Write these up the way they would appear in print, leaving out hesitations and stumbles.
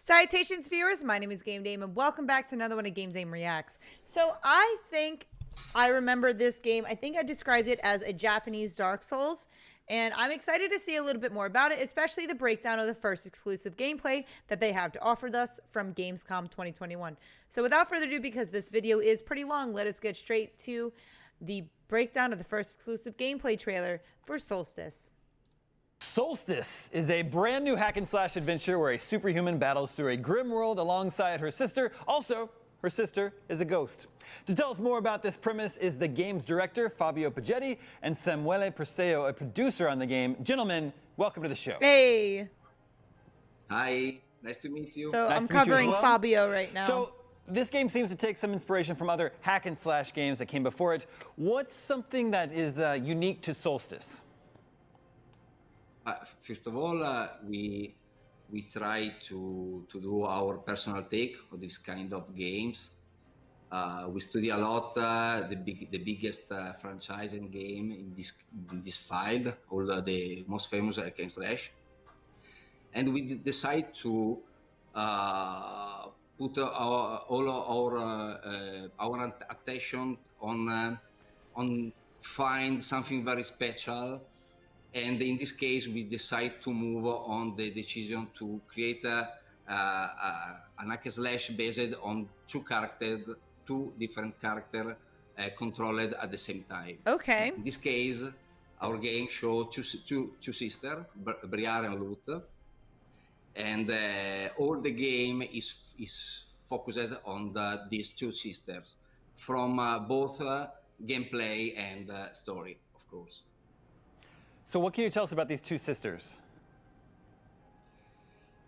Salutations, viewers. My name is GameDame, and welcome back to another one of GameDame Reacts. So I think I remember this game. I think I described it as a Japanese Dark Souls, and I'm excited to see a little bit more about it, especially the breakdown of the first exclusive gameplay that they have to offer us from Gamescom 2021. So without further ado, because this video is pretty long, let us get straight to the breakdown of the first exclusive gameplay trailer for Soulstice. Soulstice is a brand new hack and slash adventure where a superhuman battles through a grim world alongside her sister. Also, her sister is a ghost. To tell us more about this premise is the game's director, Fabio Pagetti, and Samuele Perseo, a producer on the game. Gentlemen, welcome to the show. Hey. Hi, nice to meet you. So Nice I'm to meet you as covering well. Fabio right now. So this game seems to take some inspiration from other hack and slash games that came before it. What's something that is unique to Soulstice? First of all, we try to do our personal take of this kind of games. We study a lot the biggest franchise and game in this field, all the most famous hack and slash, and we decide to put all our attention on find something very special. And in this case, we decide to move on the decision to create an hack and slash based on two different characters controlled at the same time. Okay. In this case, our game shows two sisters, Briar and Lut, and all the game is focused on these two sisters from both gameplay and story, of course. So what can you tell us about these two sisters?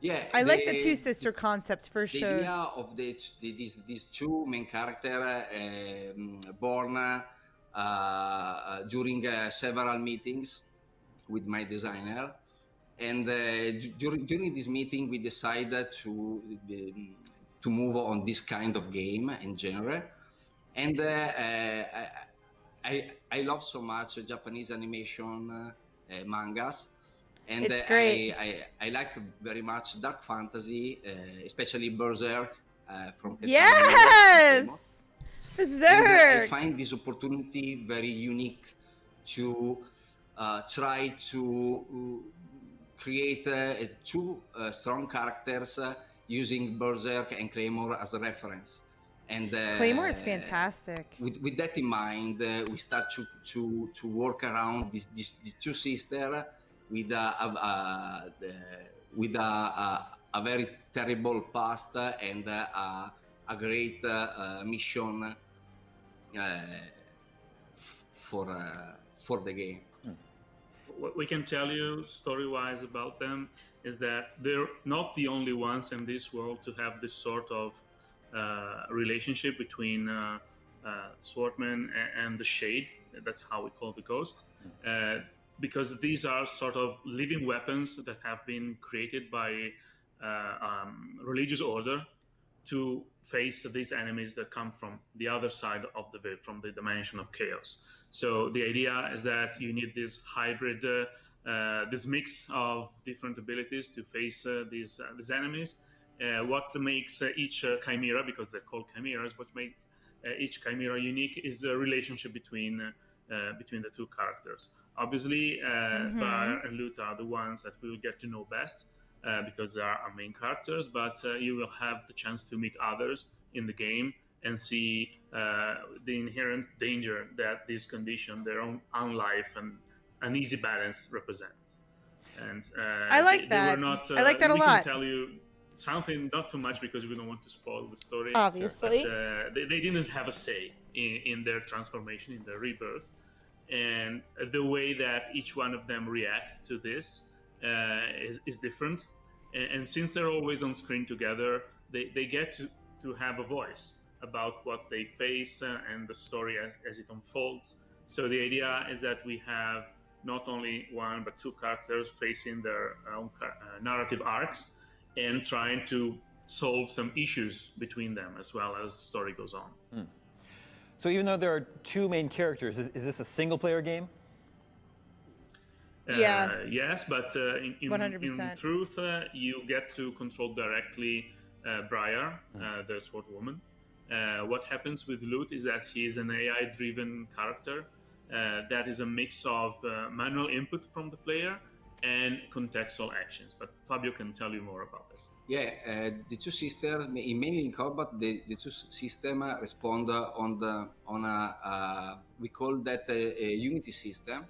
Yeah, I like the two sister concept for the sure. idea of these two main characters born during several meetings with my designer, and during this meeting we decided to move on this kind of game in genre, and I love so much Japanese animation mangas. And It's great. I like very much dark fantasy, especially Berserk from Tetsuya. Yes! And I Berserk! find this opportunity very unique to try to create two strong characters using Berserk and Claymore as a reference. And Claymore is fantastic. With that in mind, we start to work around these two sisters with a very terrible past and a great mission for the game. What we can tell you story-wise about them is that they're not the only ones in this world to have this sort of relationship between Swordman and the Shade. That's how we call the ghost. Because these are sort of living weapons that have been created by religious order to face these enemies that come from the other side of the veil, from the dimension of chaos. So the idea is that you need this hybrid, this mix of different abilities to face these enemies. What makes each chimera, because they're called chimeras, what makes each chimera unique is a relationship between the two characters. Obviously, Bar and Lut are the ones that we will get to know best because they are our main characters, but you will have the chance to meet others in the game and see the inherent danger that this condition, their own life and uneasy balance represents. And I like that. I like that a lot. We can tell you something, not too much because we don't want to spoil the story. Obviously. But they didn't have a say in their transformation, in their rebirth. And the way that each one of them reacts to this is different. And since they're always on screen together, they get to have a voice about what they face and the story as it unfolds. So the idea is that we have not only one but two characters facing their own narrative arcs and trying to solve some issues between them as well as the story goes on. So even though there are two main characters, is this a single-player game? Yes, but in 100%. truth, you get to control directly Briar, the sword woman. What happens with Lute is that she is an AI-driven character that is a mix of manual input from the player and contextual actions. But Fabio can tell you more about this. Yeah, the two systems, mainly in combat, the two systems respond on a we call that a unity system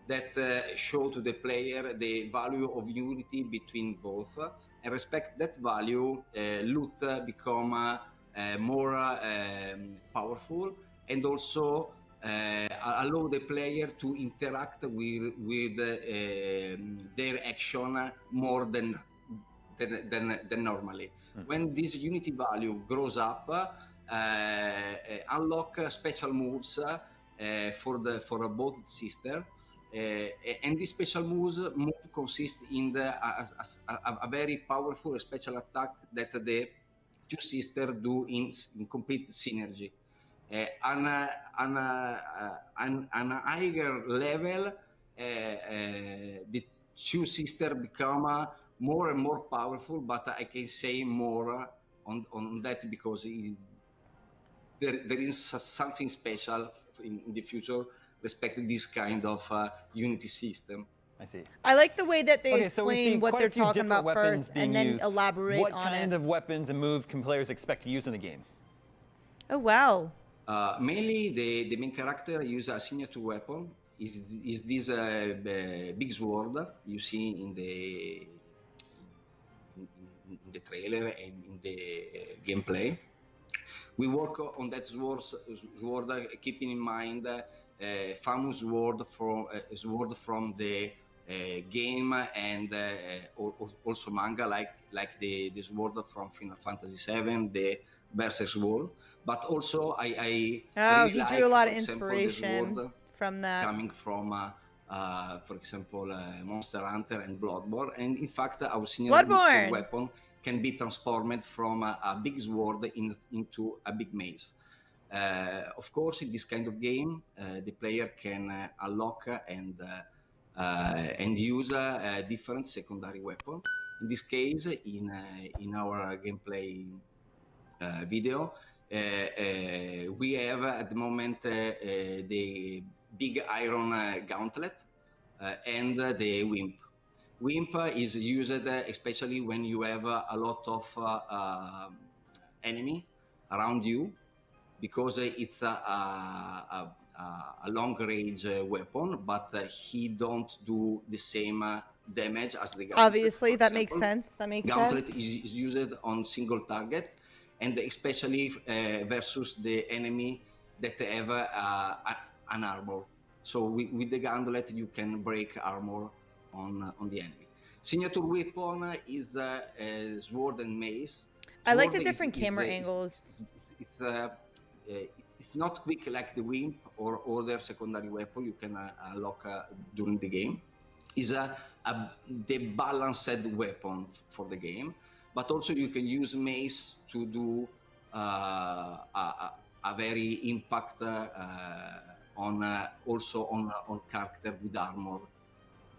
that show to the player the value of unity between both, and respect that value, loot become more powerful, and also allow the player to interact with their action more than normally. When this unity value grows up, unlock special moves for both sisters. And these special move consist in a very powerful special attack that the two sisters do in complete synergy. On a higher level, the two sisters become more and more powerful, but I can say more on that because there is something special in the future respect this kind of unity system. I see. I like the way that they Okay, so we see explain what quite they're a few talking different about weapons first being and then used. elaborate What on kind it. of weapons and move can players expect to use in the game? Oh, wow. Mainly, the main character use a signature weapon. Is this big sword you see in the trailer and in the gameplay. We work on that sword keeping in mind famous sword from the game and also manga like the sword from Final Fantasy VII, the Berserk sword. But also I really He like, drew a lot for of example, the inspiration sword from that. coming from, for example, Monster Hunter and Bloodborne. And in fact, our signature Bloodborne! weapon can be transformed from a big sword into a big mace. Of course, in this kind of game, the player can unlock and use different secondary weapons. In this case, in our gameplay video, we have at the moment the big iron gauntlet and the wimp. Wimp is used especially when you have a lot of enemy around you, because it's a long range weapon, but he don't do the same damage as the gauntlet. Obviously, that makes sense. Gauntlet is used on single target, and especially versus the enemy that have an armor. So with the gauntlet, you can break armor on the enemy. Signature weapon is sword and mace. I like the different camera angles. It's not quick like the wimp or other secondary weapon you can unlock during the game. Is the balanced weapon for the game, but also you can use mace to do a very impact also on character with armor,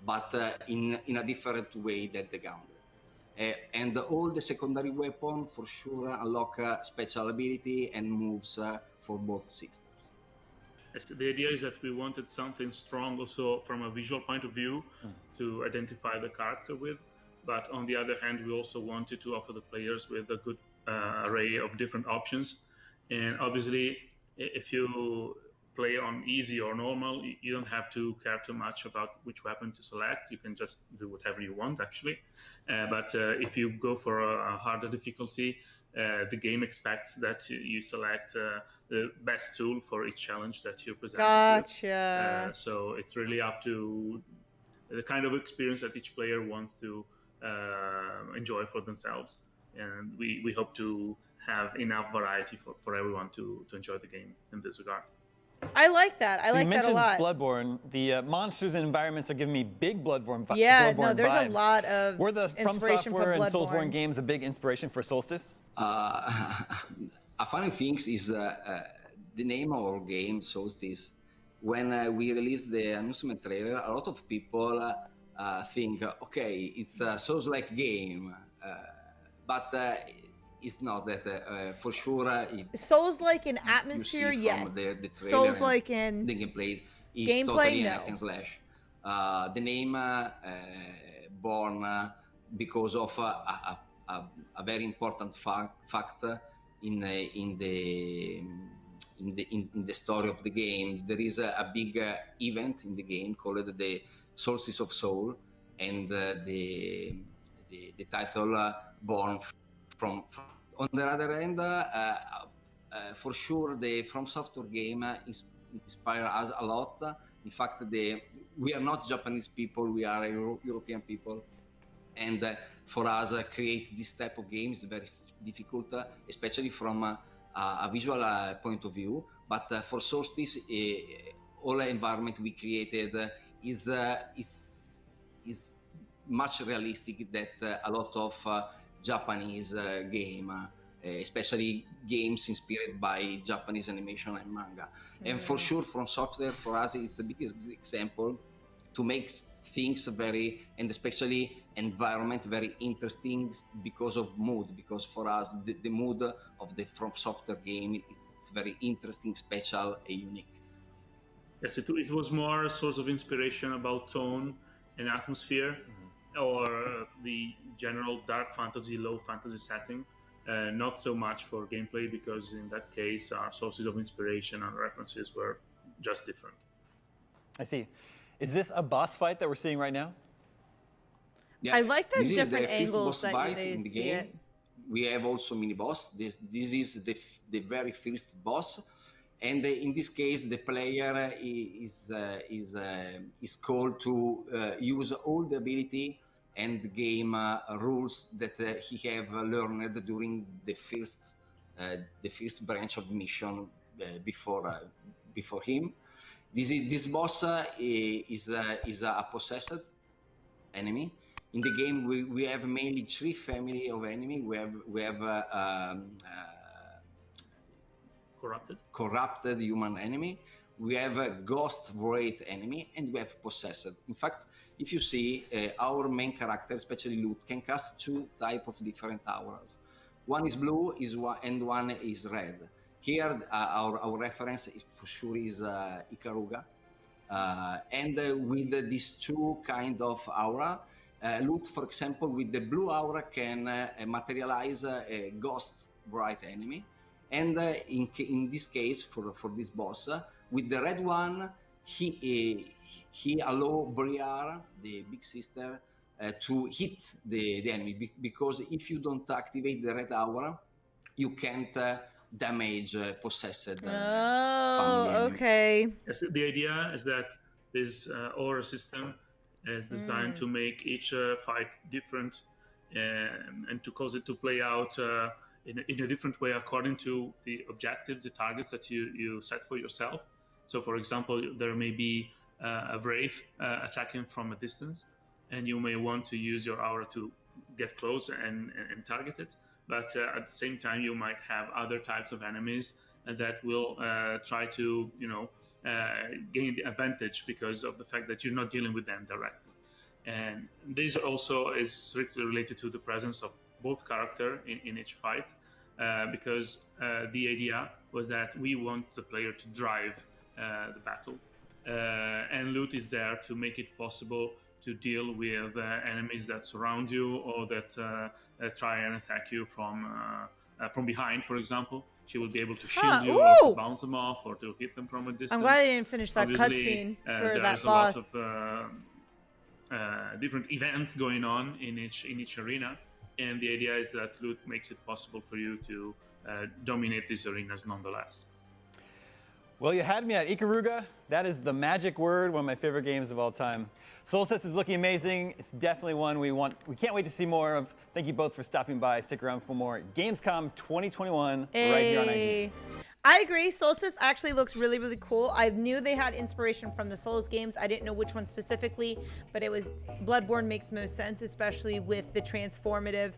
but in a different way than the gauntlet. And all the secondary weapon for sure unlock special ability and moves for both systems. The idea is that we wanted something strong also from a visual point of view to identify the character with, but on the other hand, we also wanted to offer the players with a good array of different options. And obviously, if you play on easy or normal, you don't have to care too much about which weapon to select. You can just do whatever you want, actually. But if you go for a harder difficulty, the game expects that you select the best tool for each challenge that you present. Gotcha. So it's really up to the kind of experience that each player wants to enjoy for themselves. And we hope to have enough variety for everyone to enjoy the game in this regard. I like that. I like that a lot. Bloodborne. The monsters and environments are giving me big Bloodborne vibes. Yeah, no, there's a lot of Were the From inspiration Software from and Soulsborne Bloodborne. games a big inspiration for Soulstice? A funny thing is the name of our game, Soulstice, when we released the announcement trailer, a lot of people think, okay, it's a Souls-like game, but it's not that. For sure, Souls-like in you see atmosphere, from yes. the trailer Souls-like and the in gameplay is gameplay, totally no. hack and slash. The name born because of a very important fact in the story of the game. There is a big event in the game called the Soulstice of Soul, and the title born from. On the other hand, for sure, the From Software game inspire us a lot. In fact, we are not Japanese people; we are European people, and for us, create this type of games is very difficult, especially from a visual point of view. But for Soulstice, all environment we created is much realistic that a lot of Japanese game, especially games inspired by Japanese animation and manga. And for sure, From Software for us it's the biggest example to make things very, and especially environment, very interesting because of mood. Because for us, the mood of the From Software game is very interesting, special, and unique. Yes, it was more a source of inspiration about tone and atmosphere, or the general dark fantasy, low fantasy setting. Not so much for gameplay, because in that case, our sources of inspiration and references were just different. I see. Is this a boss fight that we're seeing right now? Yeah, I like the this different is the first angles boss that fight they in the see game. it. We have also mini boss. This is the very first boss, and in this case, the player is called to use all the ability and the game rules that he have learned during the first branch of mission before him. This boss is a possessed enemy. In the game, we have mainly three family of enemy. We have corrupted human enemy. We have a ghost void enemy, and we have possessed. In fact, if you see our main character, especially Lute, can cast two type of different auras. One is blue, and one is red. Here, our reference for sure is Ikaruga, and with these two kind of aura, Lute, for example, with the blue aura can materialize a ghost bright enemy, and in this case, for this boss, with the red one, he allow Briar, the big sister, to hit the enemy, because if you don't activate the red aura, you can't damage possessed family enemy. Okay. Yes, the idea is that this aura system is designed to make each fight different, and to cause it to play out in a different way according to the objectives, the targets that you set for yourself. So, for example, there may be a wraith attacking from a distance, and you may want to use your aura to get close and target it. But at the same time, you might have other types of enemies that will try to, gain the advantage because of the fact that you're not dealing with them directly. And this also is strictly related to the presence of both character in each fight, because the idea was that we want the player to drive the battle, and Lute is there to make it possible to deal with enemies that surround you, or that try and attack you from behind, for example. She will be able to shield you, or to bounce them off, or to hit them from a distance. I'm glad I didn't finish that cutscene for that boss. There's a lot of different events going on in each arena, and the idea is that Lute makes it possible for you to dominate these arenas nonetheless. Well, you had me at Ikaruga. That is the magic word, one of my favorite games of all time. Soulstice is looking amazing. It's definitely one we can't wait to see more of. Thank you both for stopping by. Stick around for more Gamescom 2021 right here on IG. I agree. Soulstice actually looks really, really cool. I knew they had inspiration from the Souls games. I didn't know which one specifically, but it was Bloodborne makes most sense, especially with the transformative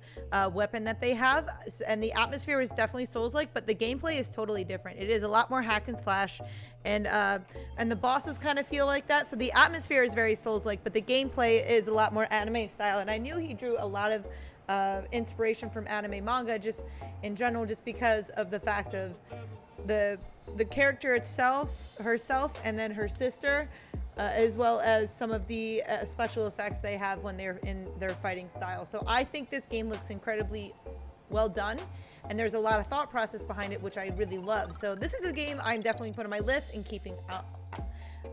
weapon that they have. And the atmosphere is definitely Souls-like, but the gameplay is totally different. It is a lot more hack and slash, and the bosses kind of feel like that. So the atmosphere is very Souls-like, but the gameplay is a lot more anime style. And I knew he drew a lot of inspiration from anime manga, just in general, just because of the fact of the character herself, and then her sister, as well as some of the special effects they have when they're in their fighting style. So I think this game looks incredibly well done, and there's a lot of thought process behind it, which I really love. So this is a game I'm definitely putting on my list and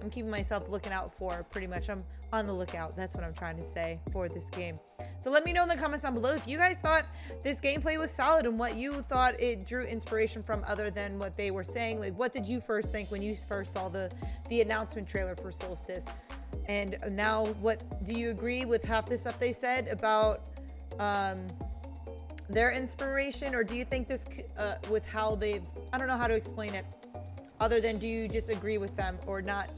I'm keeping myself looking out for. Pretty much, I'm on the lookout. That's what I'm trying to say for this game. So let me know in the comments down below if you guys thought this gameplay was solid and what you thought it drew inspiration from, other than what they were saying. Like, what did you first think when you first saw the announcement trailer for Soulstice? And now, what do you agree with half the stuff they said about their inspiration, or do you think this with how they've, I don't know how to explain it, other than do you just agree with them or not?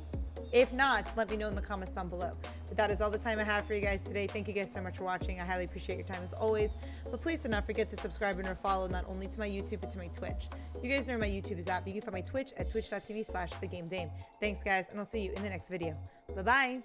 If not, let me know in the comments down below. But that is all the time I have for you guys today. Thank you guys so much for watching. I highly appreciate your time as always. But please do not forget to subscribe and or follow, not only to my YouTube, but to my Twitch. You guys know where my YouTube is at, but you can find my Twitch at twitch.tv/thegamedame. Thanks guys, and I'll see you in the next video. Bye-bye.